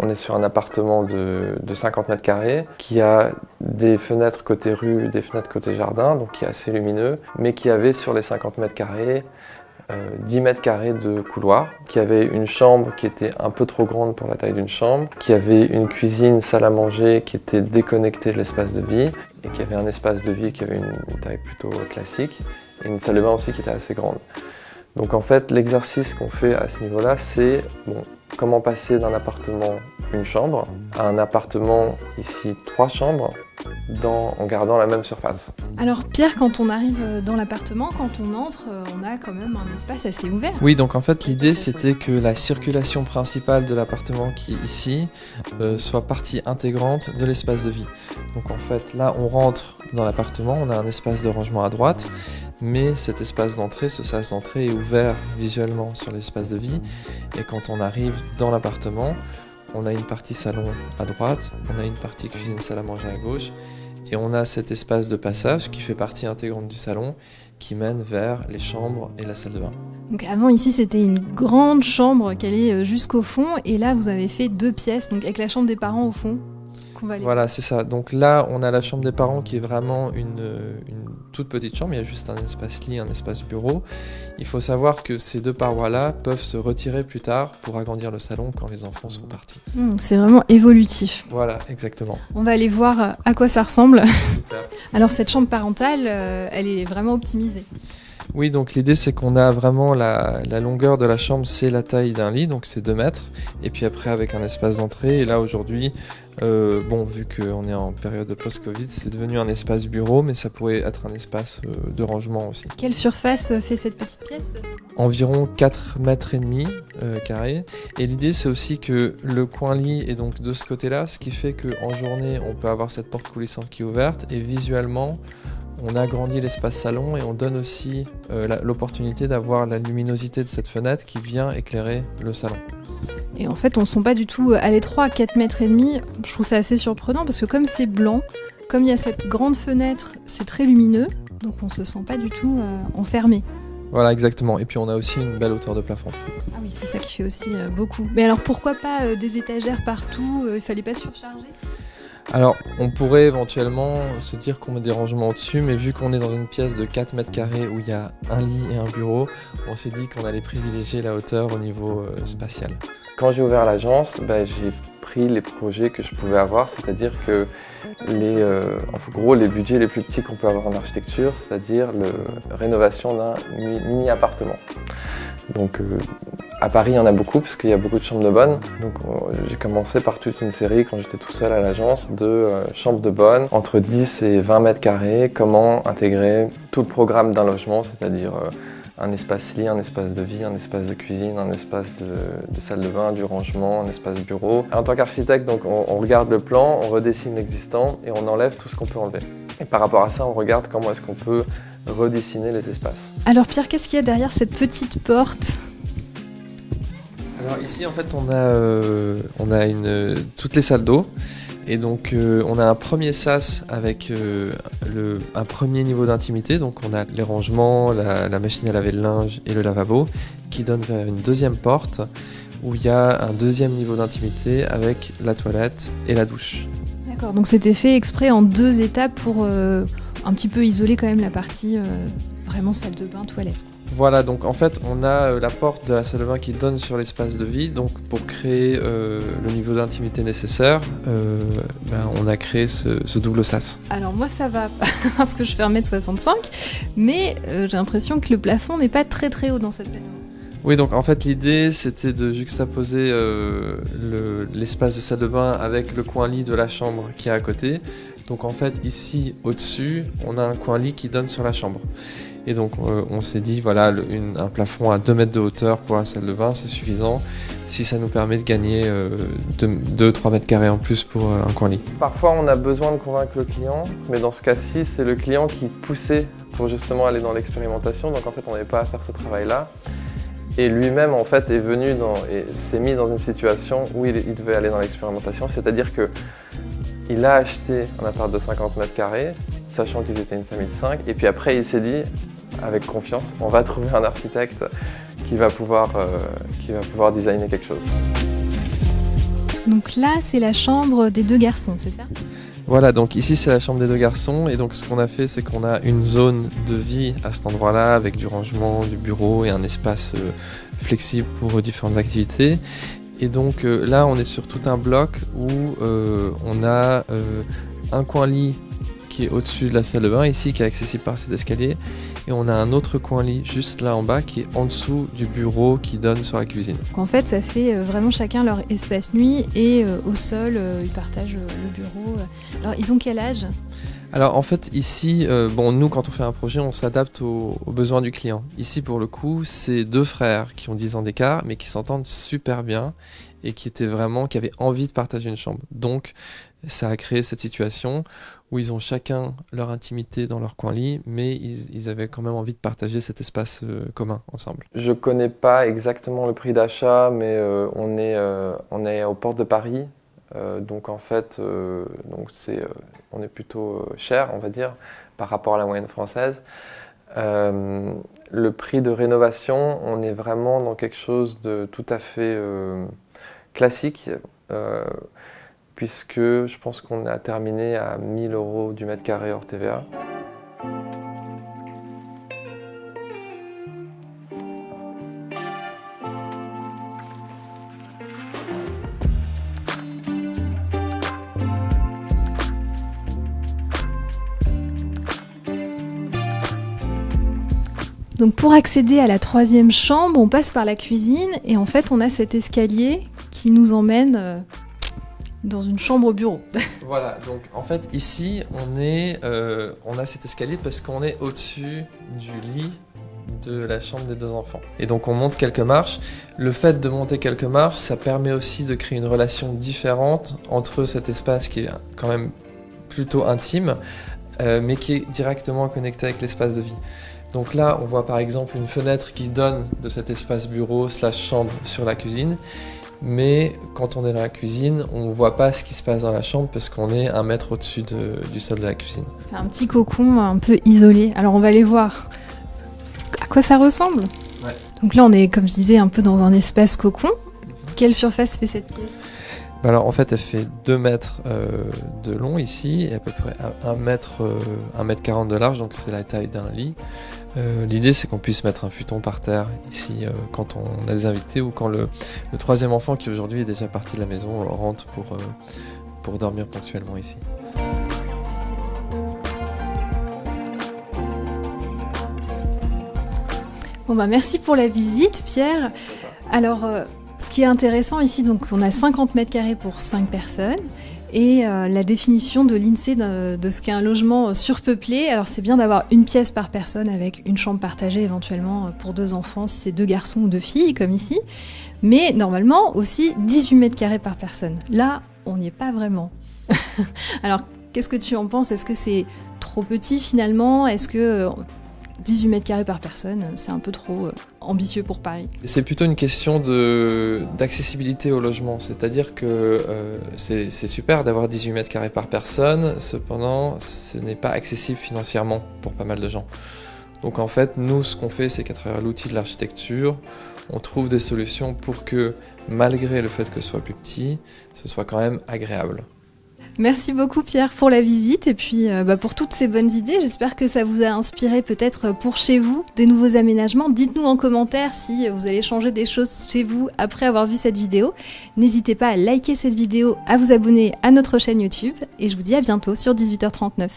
on est sur un appartement de 50 mètres carrés qui a des fenêtres côté rue, des fenêtres côté jardin, donc qui est assez lumineux, mais qui avait sur les 50 mètres carrés 10 mètres carrés de couloir, qui avait une chambre qui était un peu trop grande pour la taille d'une chambre, qui avait une cuisine, salle à manger qui était déconnectée de l'espace de vie, et qui avait un espace de vie qui avait une taille plutôt classique, et une salle de bain aussi qui était assez grande. Donc en fait, l'exercice qu'on fait à ce niveau-là, c'est comment passer d'un appartement une chambre à un appartement, ici 3 chambres, en gardant la même surface. Alors Pierre, quand on arrive dans l'appartement, quand on entre, on a quand même un espace assez ouvert. Oui, donc en fait l'idée c'était que la circulation principale de l'appartement qui est ici soit partie intégrante de l'espace de vie. Donc en fait là on rentre dans l'appartement, on a un espace de rangement à droite, mais cet espace d'entrée, ce sas d'entrée est ouvert visuellement sur l'espace de vie, et quand on arrive dans l'appartement, on a une partie salon à droite, on a une partie cuisine salle à manger à gauche, et on a cet espace de passage qui fait partie intégrante du salon qui mène vers les chambres et la salle de bain. Donc avant ici c'était une grande chambre qui allait jusqu'au fond, et là vous avez fait 2 pièces, donc avec la chambre des parents au fond. Voilà, c'est ça. Donc là, on a la chambre des parents qui est vraiment une toute petite chambre. Il y a juste un espace lit, un espace bureau. Il faut savoir que ces 2 parois-là peuvent se retirer plus tard pour agrandir le salon quand les enfants sont partis. C'est vraiment évolutif. Voilà, exactement. On va aller voir à quoi ça ressemble. Super. Alors cette chambre parentale, elle est vraiment optimisée. Oui, donc l'idée c'est qu'on a vraiment la longueur de la chambre, c'est la taille d'un lit, donc c'est 2 mètres. Et puis après avec un espace d'entrée. Et là aujourd'hui, vu qu'on est en période de post-Covid, c'est devenu un espace bureau, mais ça pourrait être un espace de rangement aussi. Quelle surface fait cette petite pièce ? Environ 4 mètres et demi carrés. Et l'idée c'est aussi que le coin lit est donc de ce côté-là, ce qui fait qu'en journée on peut avoir cette porte coulissante qui est ouverte, et visuellement on agrandit l'espace salon et on donne aussi l'opportunité d'avoir la luminosité de cette fenêtre qui vient éclairer le salon. Et en fait, on ne sent pas du tout à l'étroit, 4 mètres et demi. Je trouve ça assez surprenant parce que comme c'est blanc, comme il y a cette grande fenêtre, c'est très lumineux, donc on ne se sent pas du tout enfermé. Voilà, exactement. Et puis on a aussi une belle hauteur de plafond. Ah oui, c'est ça qui fait aussi beaucoup. Mais alors pourquoi pas des étagères partout ? Il fallait pas surcharger ? Alors, on pourrait éventuellement se dire qu'on met des rangements au-dessus, mais vu qu'on est dans une pièce de 4 mètres carrés où il y a un lit et un bureau, on s'est dit qu'on allait privilégier la hauteur au niveau spatial. Quand j'ai ouvert l'agence, j'ai pris les projets que je pouvais avoir, c'est-à-dire que les budgets les plus petits qu'on peut avoir en architecture, c'est-à-dire la rénovation d'un mini-appartement. Donc à Paris, il y en a beaucoup parce qu'il y a beaucoup de chambres de bonne. Donc j'ai commencé par toute une série quand j'étais tout seul à l'agence de chambres de bonne entre 10 et 20 mètres carrés. Comment intégrer tout le programme d'un logement, c'est-à-dire un espace lit, un espace de vie, un espace de cuisine, un espace de salle de bain, du rangement, un espace bureau. En tant qu'architecte, donc on regarde le plan, on redessine l'existant et on enlève tout ce qu'on peut enlever. Et par rapport à ça, on regarde comment est-ce qu'on peut redessiner les espaces. Alors Pierre, qu'est-ce qu'il y a derrière cette petite porte ? Alors ici en fait on a toutes les salles d'eau, et donc on a un premier sas avec un premier niveau d'intimité, donc on a les rangements, la machine à laver le linge et le lavabo qui donne vers une deuxième porte où il y a un deuxième niveau d'intimité avec la toilette et la douche. D'accord, donc c'était fait exprès en 2 étapes pour un petit peu isoler quand même la partie vraiment salle de bain, toilette. Voilà, donc en fait on a la porte de la salle de bain qui donne sur l'espace de vie, donc pour créer le niveau d'intimité nécessaire, on a créé ce double sas. Alors moi ça va, parce que je fais 1m65, mais j'ai l'impression que le plafond n'est pas très très haut dans cette salle. Oui, donc en fait l'idée c'était de juxtaposer l'espace de salle de bain avec le coin lit de la chambre qui est à côté. Donc en fait ici au-dessus on a un coin lit qui donne sur la chambre. Et donc on s'est dit voilà, un plafond à 2 mètres de hauteur pour la salle de bain c'est suffisant si ça nous permet de gagner 2-3 mètres carrés en plus pour un coin lit. Parfois on a besoin de convaincre le client, mais dans ce cas-ci c'est le client qui poussait pour justement aller dans l'expérimentation, donc en fait on n'avait pas à faire ce travail-là. Et lui-même en fait est venu et s'est mis dans une situation où il devait aller dans l'expérimentation, c'est-à-dire que il a acheté un appart de 50 mètres carrés, sachant qu'ils étaient une famille de 5, et puis après il s'est dit, avec confiance, on va trouver un architecte qui va pouvoir designer quelque chose. Donc là, c'est la chambre des 2 garçons, c'est ça? Voilà, donc ici c'est la chambre des 2 garçons et donc ce qu'on a fait c'est qu'on a une zone de vie à cet endroit-là avec du rangement, du bureau et un espace flexible pour différentes activités. Et donc là on est sur tout un bloc où on a un coin lit qui est au-dessus de la salle de bain ici qui est accessible par cet escalier et on a un autre coin lit juste là en bas qui est en dessous du bureau qui donne sur la cuisine. Donc en fait, ça fait vraiment chacun leur espace nuit et au sol, ils partagent le bureau. Alors, ils ont quel âge? Alors en fait ici, nous quand on fait un projet on s'adapte aux besoins du client. Ici pour le coup c'est 2 frères qui ont 10 ans d'écart mais qui s'entendent super bien et qui avaient envie de partager une chambre. Donc ça a créé cette situation où ils ont chacun leur intimité dans leur coin lit mais ils avaient quand même envie de partager cet espace commun ensemble. Je connais pas exactement le prix d'achat, mais on est aux portes de Paris. Donc en fait, on est plutôt cher, on va dire, par rapport à la moyenne française. Le prix de rénovation, on est vraiment dans quelque chose de tout à fait classique, puisque je pense qu'on a terminé à 1 000 € du mètre carré hors TVA. Donc pour accéder à la 3e chambre, on passe par la cuisine et en fait on a cet escalier qui nous emmène dans une chambre bureau. Voilà, donc en fait ici on a cet escalier parce qu'on est au-dessus du lit de la chambre des 2 enfants. Et donc on monte quelques marches. Le fait de monter quelques marches, ça permet aussi de créer une relation différente entre cet espace qui est quand même plutôt intime, mais qui est directement connecté avec l'espace de vie. Donc là, on voit par exemple une fenêtre qui donne de cet espace bureau / chambre sur la cuisine. Mais quand on est dans la cuisine, on ne voit pas ce qui se passe dans la chambre parce qu'on est 1 mètre au-dessus du sol de la cuisine. C'est un petit cocon un peu isolé. Alors on va aller voir à quoi ça ressemble. Ouais. Donc là, on est, comme je disais, un peu dans un espace cocon. Quelle surface fait cette pièce? Alors en fait elle fait 2 mètres de long ici et à peu près 1 mètre 40 de large, donc c'est la taille d'un lit. L'idée c'est qu'on puisse mettre un futon par terre ici quand on a des invités ou quand le 3e enfant qui aujourd'hui est déjà parti de la maison rentre pour dormir ponctuellement ici. Bon bah merci pour la visite Pierre. Alors ce qui est intéressant ici, donc on a 50 mètres carrés pour 5 personnes et la définition de l'INSEE de ce qu'est un logement surpeuplé. Alors c'est bien d'avoir une pièce par personne avec une chambre partagée éventuellement pour 2 enfants si c'est 2 garçons ou 2 filles comme ici, mais normalement aussi 18 mètres carrés par personne. Là on n'y est pas vraiment. Alors qu'est-ce que tu en penses? Est-ce que c'est trop petit finalement? Est-ce que 18 mètres carrés par personne, c'est un peu trop ambitieux pour Paris? C'est plutôt une question d'accessibilité au logement, c'est-à-dire que c'est super d'avoir 18 mètres carrés par personne, cependant ce n'est pas accessible financièrement pour pas mal de gens. Donc en fait, nous ce qu'on fait, c'est qu'à travers l'outil de l'architecture, on trouve des solutions pour que, malgré le fait que ce soit plus petit, ce soit quand même agréable. Merci beaucoup Pierre pour la visite et puis pour toutes ces bonnes idées. J'espère que ça vous a inspiré peut-être pour chez vous des nouveaux aménagements. Dites-nous en commentaire si vous allez changer des choses chez vous après avoir vu cette vidéo. N'hésitez pas à liker cette vidéo, à vous abonner à notre chaîne YouTube et je vous dis à bientôt sur 18h39.